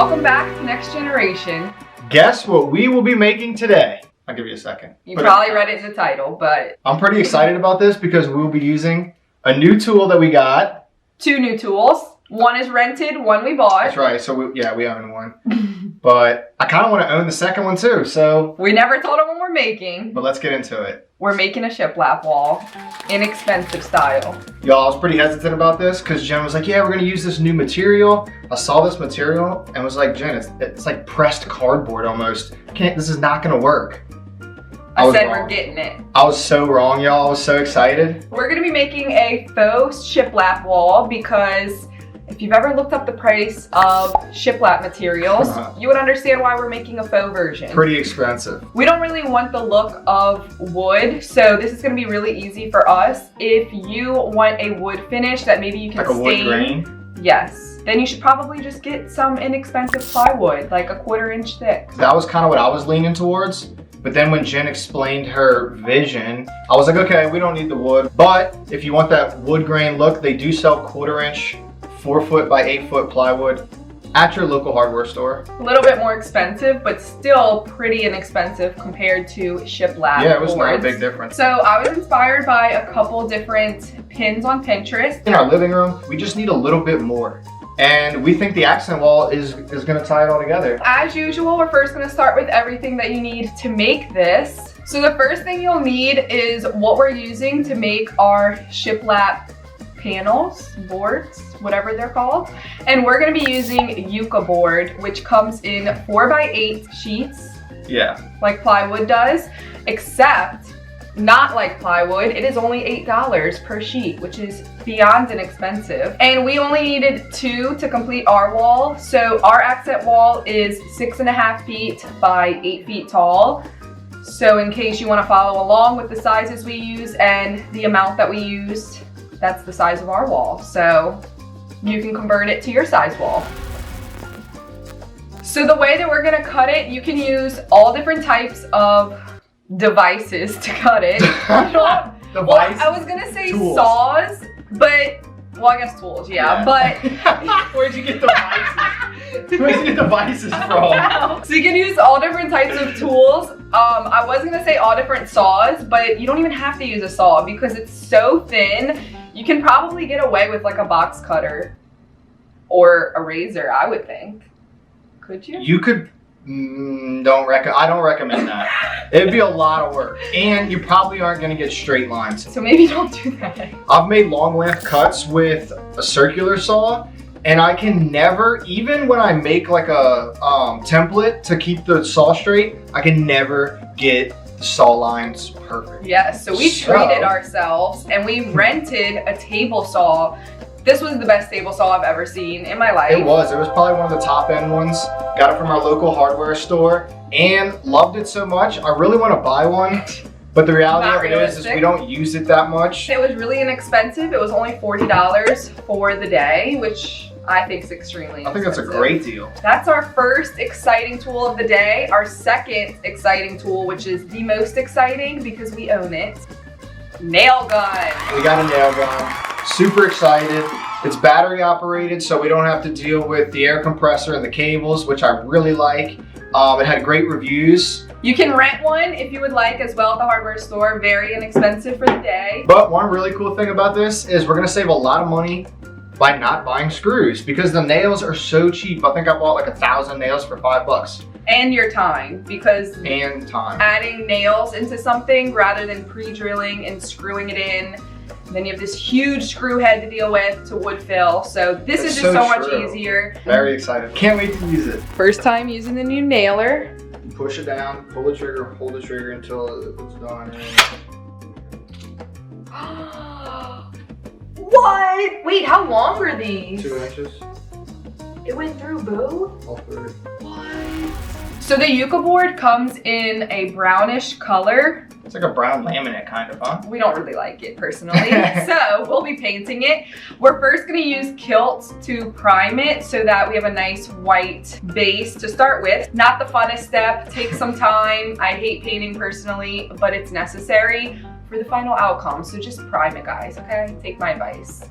Welcome back to Next Generation. Guess what we will be making today? I'll give you a second. You probably read it in the title, but... I'm pretty excited about this because we will be using a new tool that we got. 2 new tools. One is rented, one we bought. That's right, so we own one. But I kind of want to own the second one too, so... We never told them what we're making. But let's get into it. We're making a shiplap wall, inexpensive style. Y'all, I was pretty hesitant about this because Jen was like, yeah, we're going to use this new material. I saw this material and was like, Jen, it's like pressed cardboard almost. This is not going to work. I said we're getting it. I was so wrong, y'all. I was so excited. We're going to be making a faux shiplap wall because if you've ever looked up the price of shiplap materials, you would understand why we're making a faux version. Pretty expensive. We don't really want the look of wood, so this is going to be really easy for us. If you want a wood finish that maybe you can stain. Like a wood grain? Yes. Then you should probably just get some inexpensive plywood, like a 1/4 inch thick. That was kind of what I was leaning towards. But then when Jen explained her vision, I was like, okay, we don't need the wood. But if you want that wood grain look, they do sell 1/4 inch 4-foot by 8-foot plywood at your local hardware store. A little bit more expensive, but still pretty inexpensive compared to shiplap. Yeah, it was not a big difference. So I was inspired by a couple different pins on Pinterest. In our living room, we just need a little bit more. And we think the accent wall is gonna tie it all together. As usual, we're first gonna start with everything that you need to make this. So the first thing you'll need is what we're using to make our shiplap panels, boards, whatever they're called. And we're gonna be using Yucca board, which comes in 4x8 sheets. Yeah. Like plywood does, except not like plywood. It is only $8 per sheet, which is beyond inexpensive. And we only needed 2 to complete our wall. So our accent wall is 6.5 feet by 8 feet tall. So in case you want to follow along with the sizes we use and the amount that we used, that's the size of our wall. So you can convert it to your size wall. So the way that we're gonna cut it, you can use all different types of devices to cut it. Devices? Well, I was gonna say tools. Saws, but, well, I guess tools, yeah. But where'd you get devices? Where'd you get devices from? So you can use all different types of tools. I was gonna say all different saws, but you don't even have to use a saw because it's so thin. You can probably get away with like a box cutter or a razor, I would think. Could you? You could. I don't recommend that. It'd be a lot of work, and you probably aren't going to get straight lines. So maybe don't do that. I've made long length cuts with a circular saw, and I can never, even when I make like a template to keep the saw straight, I can never get the saw lines perfect. Yes, so we treated ourselves, and we rented a table saw. This was the best table saw I've ever seen in my life. It was probably one of the top end ones. Got it from our local hardware store and loved it so much. I really want to buy one, but the reality of it is we don't use it that much. It was really inexpensive. It was only $40 for the day, which I think is extremely expensive. I think that's a great deal. That's our first exciting tool of the day. Our second exciting tool, which is the most exciting because we own it, nail gun. We got a nail gun. Super excited. It's battery operated, so we don't have to deal with the air compressor and the cables, which I really like. It had great reviews. You can rent one if you would like as well at the hardware store. Very inexpensive for the day. But one really cool thing about this is we're gonna save a lot of money by not buying screws because the nails are so cheap. I think I bought like 1,000 nails for $5. And your time, because adding nails into something rather than pre-drilling and screwing it in, then you have this huge screw head to deal with to wood fill. So this is just so much easier. Very excited. Can't wait to use it. First time using the new nailer. Push it down, pull the trigger, hold the trigger until it's done. What? Wait, how long were these? 2 inches. It went through both? All through. What? So the Yucca board comes in a brownish color. It's like a brown laminate kind of, huh? We don't really like it personally, so we'll be painting it. We're first gonna use Kilt to prime it so that we have a nice white base to start with. Not the funnest step, takes some time. I hate painting personally, but it's necessary for the final outcome. So just prime it, guys, okay? Take my advice.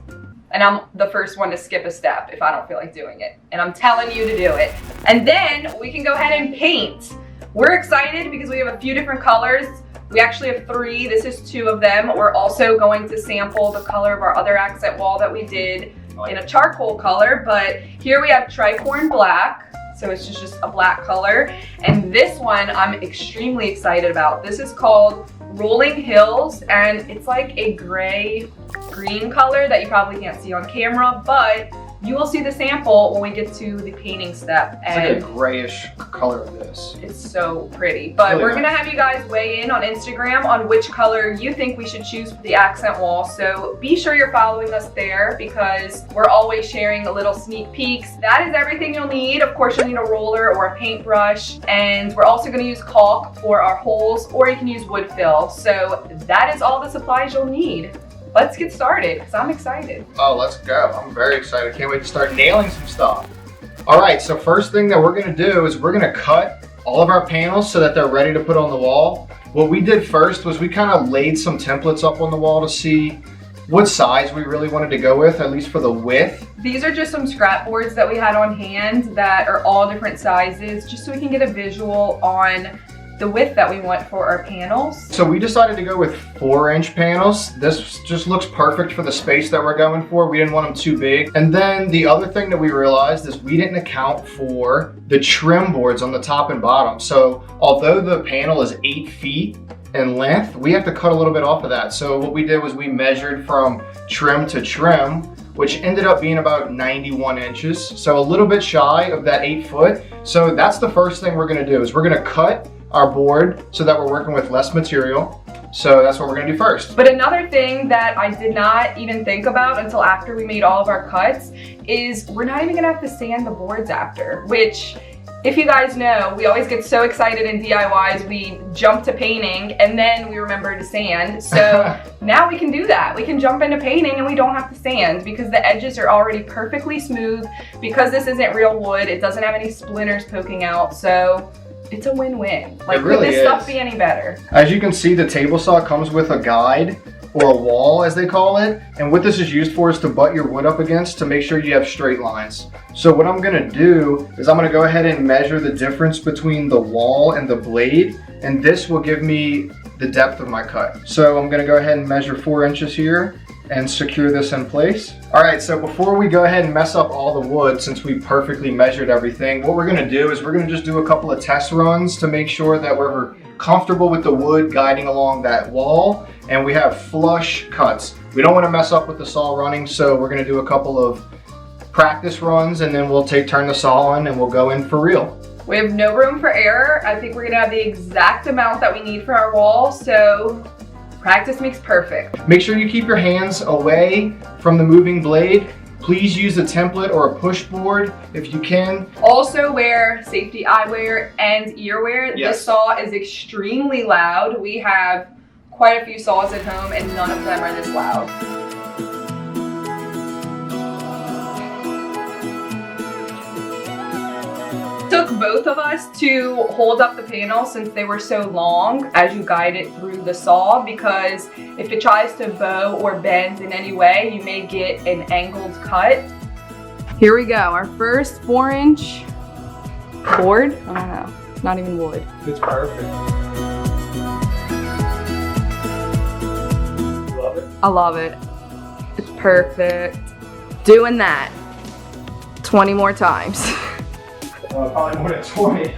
And I'm the first one to skip a step if I don't feel like doing it. And I'm telling you to do it. And then we can go ahead and paint. We're excited because we have a few different colors. We actually have 3. This is 2 of them. We're also going to sample the color of our other accent wall that we did in a charcoal color. But here we have Tricorn Black. So it's just a black color. And this one I'm extremely excited about. This is called Rolling Hills, and it's like a gray-green color that you probably can't see on camera, but you will see the sample when we get to the painting step. It's like a grayish color of this. It's so pretty. But really we're gonna have you guys weigh in on Instagram on which color you think we should choose for the accent wall. So be sure you're following us there because we're always sharing a little sneak peeks. That is everything you'll need. Of course, you'll need a roller or a paintbrush. And we're also gonna use caulk for our holes, or you can use wood fill. So that is all the supplies you'll need. Let's get started because I'm excited. Oh, let's go. I'm very excited. Can't wait to start nailing some stuff. All right, so first thing that we're gonna do is we're gonna cut all of our panels so that they're ready to put on the wall. What we did first was we kind of laid some templates up on the wall to see what size we really wanted to go with, at least for the width. These are just some scrap boards that we had on hand that are all different sizes, just so we can get a visual on the width that we want for our panels. So we decided to go with 4-inch panels. This just looks perfect for the space that we're going for. We didn't want them too big. And then the other thing that we realized is we didn't account for the trim boards on the top and bottom. So although the panel is 8 feet in length, we have to cut a little bit off of that. So what we did was we measured from trim to trim, which ended up being about 91 inches. So a little bit shy of that 8 foot. So that's the first thing we're gonna do is we're gonna cut our board so that we're working with less material. So that's what we're gonna do first. But another thing that I did not even think about until after we made all of our cuts is we're not even gonna have to sand the boards after, which if you guys know, we always get so excited in DIYs, we jump to painting and then we remember to sand. So now we can do that. We can jump into painting and we don't have to sand because the edges are already perfectly smooth. Because this isn't real wood, it doesn't have any splinters poking out. So it's a win-win. Like, really could this stuff be any better? As you can see, the table saw comes with a guide, or a wall as they call it. And what this is used for is to butt your wood up against to make sure you have straight lines. So what I'm gonna do is I'm gonna go ahead and measure the difference between the wall and the blade. And this will give me the depth of my cut. So I'm gonna go ahead and measure 4 inches here and secure this in place. All right, so before we go ahead and mess up all the wood, since we perfectly measured everything, what we're gonna do is we're gonna just do a couple of test runs to make sure that we're comfortable with the wood guiding along that wall and we have flush cuts. We don't wanna mess up with the saw running, so we're gonna do a couple of practice runs and then we'll turn the saw on and we'll go in for real. We have no room for error. I think we're gonna have the exact amount that we need for our wall, so practice makes perfect. Make sure you keep your hands away from the moving blade. Please use a template or a push board if you can. Also wear safety eyewear and earwear. Yes. This saw is extremely loud. We have quite a few saws at home and none of them are this loud. Took both of us to hold up the panel since they were so long as you guide it through the saw, because if it tries to bow or bend in any way, you may get an angled cut. Here we go, our first 4-inch board. I don't know, not even wood. It's perfect. Love it. I love it. It's perfect. Doing that 20 more times. Probably more than 20.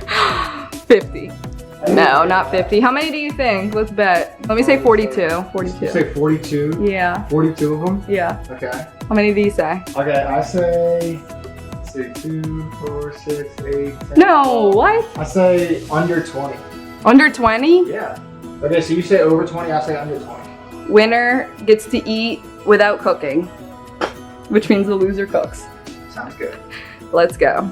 50. No, not 50. How many do you think? Let's bet. Let me say 42. 42. You say 42? Yeah. 42 of them? Yeah. Okay. How many do you say? Okay, I say 2, 4, 6, 8, 10. No, what? I say under 20. Under 20? Yeah. Okay, so you say over 20, I say under 20. Winner gets to eat without cooking, which means the loser cooks. Sounds good. Let's go.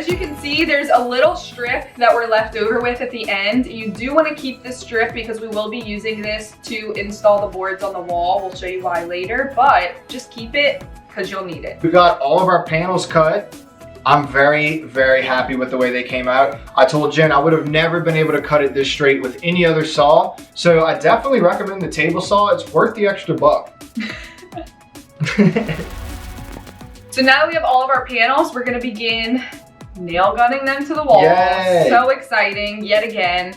as you can see, there's a little strip that we're left over with at the end. You do want to keep this strip because we will be using this to install the boards on the wall. We'll show you why later, but just keep it because you'll need it. We got all of our panels cut. I'm very, very happy with the way they came out. I told Jen I would have never been able to cut it this straight with any other saw. So I definitely recommend the table saw. It's worth the extra buck. So now that we have all of our panels, we're gonna begin nail gunning them to the wall. Yay. So exciting, yet again.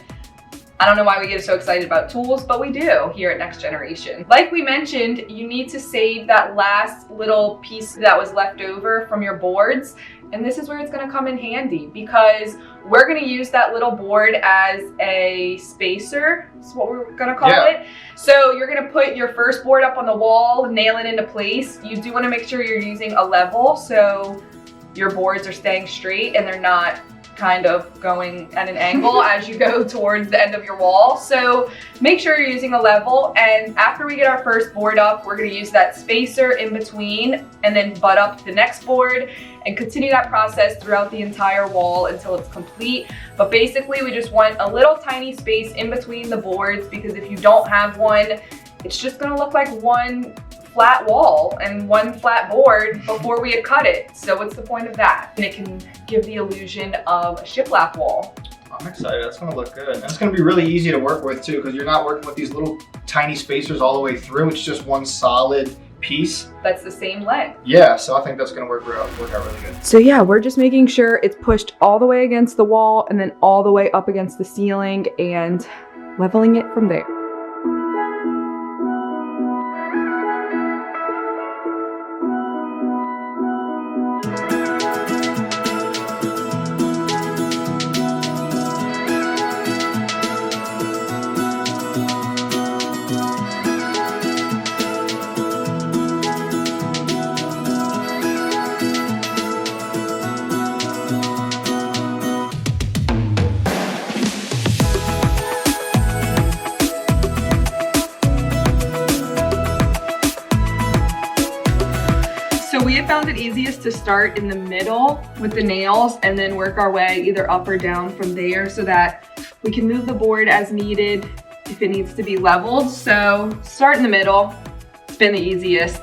I don't know why we get so excited about tools, but we do here at Next Generation. Like we mentioned, you need to save that last little piece that was left over from your boards. And this is where it's gonna come in handy because we're gonna use that little board as a spacer. That's what we're gonna call it. So you're gonna put your first board up on the wall, nail it into place. You do wanna make sure you're using a level so your boards are staying straight and they're not kind of going at an angle as you go towards the end of your wall. So make sure you're using a level, and after we get our first board up, we're gonna use that spacer in between and then butt up the next board and continue that process throughout the entire wall until it's complete. But basically we just want a little tiny space in between the boards because if you don't have one, it's just gonna look like one flat wall and one flat board before we had cut it. So what's the point of that? And it can give the illusion of a shiplap wall. I'm excited, that's gonna look good. And it's gonna be really easy to work with too because you're not working with these little tiny spacers all the way through. It's just one solid piece. That's the same length. Yeah, so I think that's gonna work out really good. So yeah, we're just making sure it's pushed all the way against the wall and then all the way up against the ceiling and leveling it from there. We have found it easiest to start in the middle with the nails and then work our way either up or down from there so that we can move the board as needed if it needs to be leveled. So start in the middle, it's been the easiest.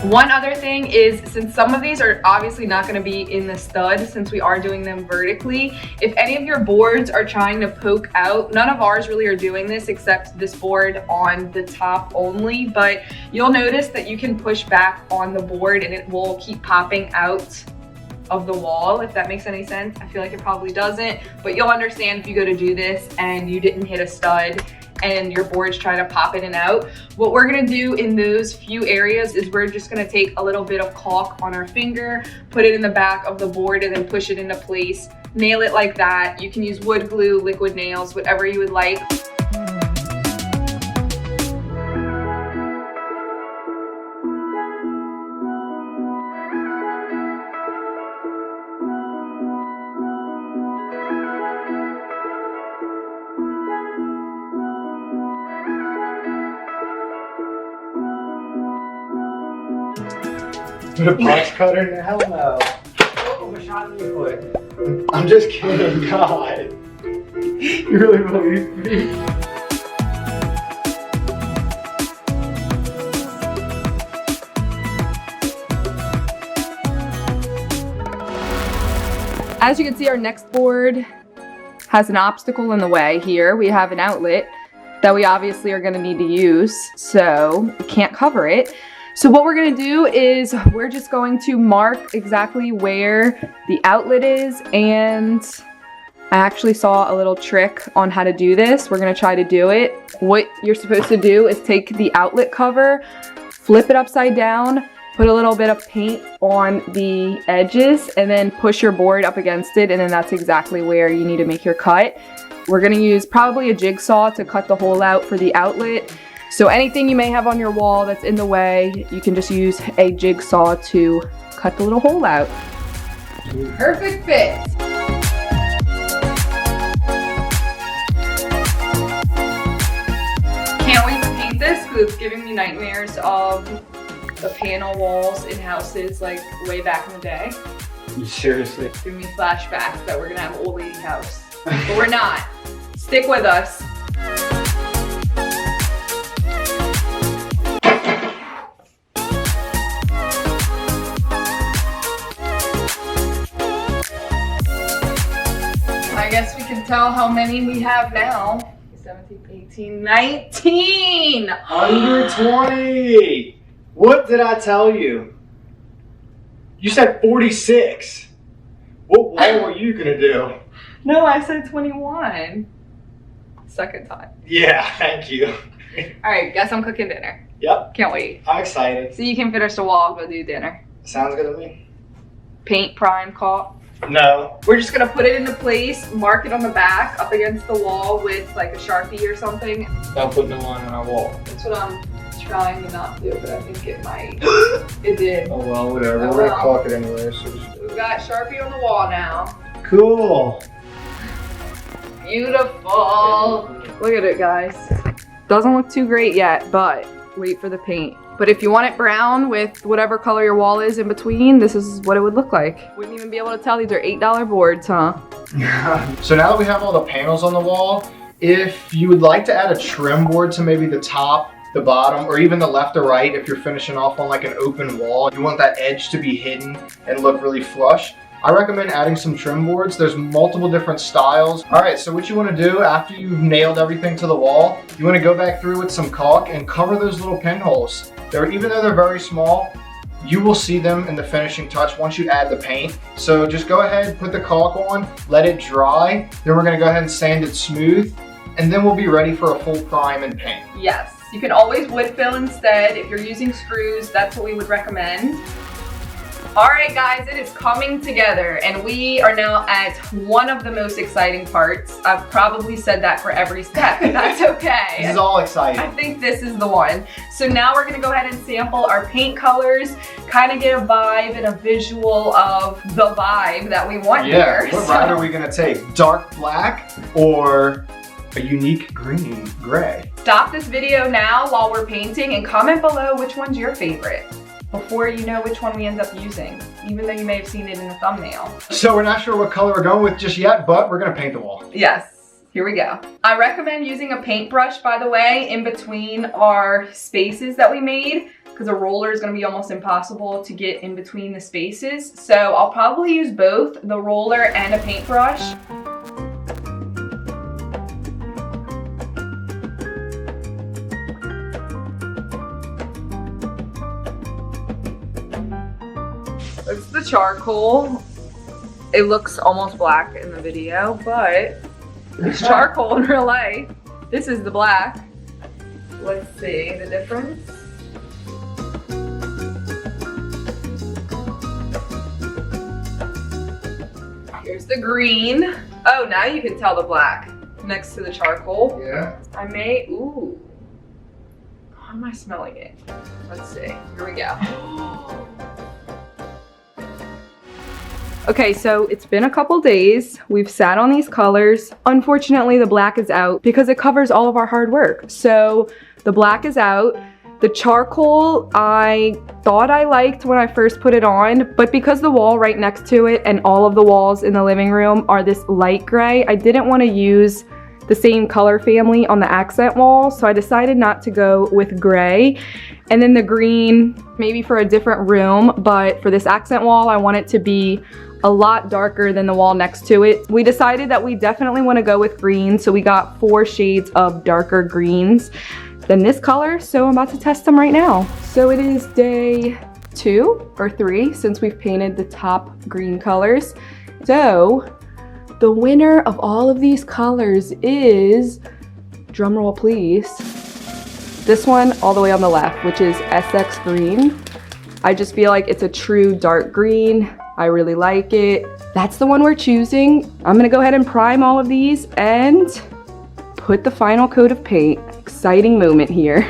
One other thing is, since some of these are obviously not going to be in the stud since we are doing them vertically, if any of your boards are trying to poke out, none of ours really are doing this except this board on the top only, but you'll notice that you can push back on the board and it will keep popping out of the wall, if that makes any sense. I feel like it probably doesn't, but you'll understand if you go to do this and you didn't hit a stud and your board's trying to pop in and out. What we're gonna do in those few areas is we're just gonna take a little bit of caulk on our finger, put it in the back of the board and then push it into place. Nail it like that. You can use wood glue, liquid nails, whatever you would like. Put a box cutter in the hell no. Oh, a shot in your foot. I'm just kidding, God. You really believe me? As you can see, our next board has an obstacle in the way here. We have an outlet that we obviously are gonna need to use, so we can't cover it. So what we're gonna do is we're just going to mark exactly where the outlet is, and I actually saw a little trick on how to do this. We're gonna try to do it. What you're supposed to do is take the outlet cover, flip it upside down, put a little bit of paint on the edges, and then push your board up against it, and then that's exactly where you need to make your cut. We're gonna use probably a jigsaw to cut the hole out for the outlet. So anything you may have on your wall that's in the way, you can just use a jigsaw to cut the little hole out. Perfect fit. Can't wait to paint this because it's giving me nightmares of the panel walls in houses like way back in the day. Seriously? Giving me flashbacks that we're gonna have an old lady house. But we're not. Stick with us. I guess we can tell how many we have now. 17, 18, 19! Under 20! What did I tell you? You said 46. What wall were you gonna do? No, I said 21. Second time. Yeah, thank you. Alright, guess I'm cooking dinner. Yep. Can't wait. I'm excited. So you can finish the wall, go do dinner. Sounds good to me. Paint, prime, caulk. No. We're just gonna put it into place, mark it on the back up against the wall with like a Sharpie or something. Don't put no line on our wall. That's what I'm trying to not do, but I think it might. It did. Oh well, whatever. Oh, We're gonna well. caulk it anyway. So just... We've got Sharpie on the wall now. Cool. Beautiful. Look at it, guys. Doesn't look too great yet, but wait for the paint. But if you want it brown with whatever color your wall is in between, this is what it would look like. Wouldn't even be able to tell these are $8 boards, huh? So now that we have all the panels on the wall, if you would like to add a trim board to maybe the top, the bottom, or even the left or right, if you're finishing off on like an open wall, you want that edge to be hidden and look really flush, I recommend adding some trim boards. There's multiple different styles. All right, so what you want to do after you've nailed everything to the wall, you want to go back through with some caulk and cover those little pinholes. Even though they're very small, you will see them in the finishing touch once you add the paint. So just go ahead, put the caulk on, let it dry. Then we're going to go ahead and sand it smooth, and then we'll be ready for a full prime and paint. Yes, you can always wood fill instead. If you're using screws, that's what we would recommend. All right, guys, it is coming together, and we are now at one of the most exciting parts. I've probably said that for every step, and that's okay. This is all exciting. I think this is the one. So now we're gonna go ahead and sample our paint colors, kind of get a vibe and a visual of the vibe that we want here. What vibe are we gonna take? Dark black or a unique green, gray? Stop this video now while we're painting and comment below which one's your favorite before you know which one we end up using, even though you may have seen it in the thumbnail. So we're not sure what color we're going with just yet, but we're gonna paint the wall. Yes, here we go. I recommend using a paintbrush, by the way, in between our spaces that we made, because a roller is gonna be almost impossible to get in between the spaces. So I'll probably use both the roller and a paintbrush. It's the charcoal. It looks almost black in the video, but it's charcoal in real life. This is the black. Let's see the difference. Here's the green. Oh, now you can tell the black next to the charcoal. Yeah. Ooh. How am I smelling it? Let's see. Here we go. Okay, so it's been a couple days. We've sat on these colors. Unfortunately, the black is out because it covers all of our hard work. So the black is out. The charcoal, I thought I liked when I first put it on, but because the wall right next to it and all of the walls in the living room are this light gray, I didn't want to use the same color family on the accent wall, so I decided not to go with gray. And then the green, maybe for a different room, but for this accent wall, I want it to be a lot darker than the wall next to it. We decided that we definitely want to go with green, so we got 4 shades of darker greens than this color, so I'm about to test them right now. So it is day 2 or 3 since we've painted the top green colors. So the winner of all of these colors is, drumroll please, this one all the way on the left, which is Essex Green. I just feel like it's a true dark green. I really like it. That's the one we're choosing. I'm gonna go ahead and prime all of these and put the final coat of paint. Exciting moment here.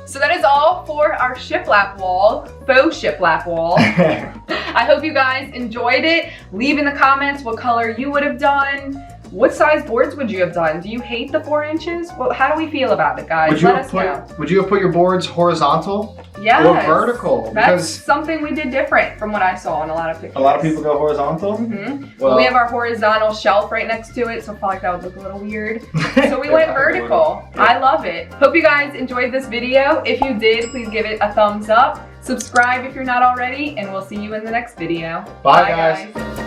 So that is all for our shiplap wall, faux shiplap wall. I hope you guys enjoyed it. Leave in the comments what color you would have done. What size boards would you have done? Do you hate the 4 inches? Well, how do we feel about it, guys? Let us know. Would you have put your boards horizontal? Yes. Or vertical? That's something we did different from what I saw in a lot of pictures. A lot of people go horizontal? Mm-hmm. Well, we have our horizontal shelf right next to it, so I felt like that would look a little weird. So we went vertical. I love it. Hope you guys enjoyed this video. If you did, please give it a thumbs up. Subscribe if you're not already, and we'll see you in the next video. Bye guys.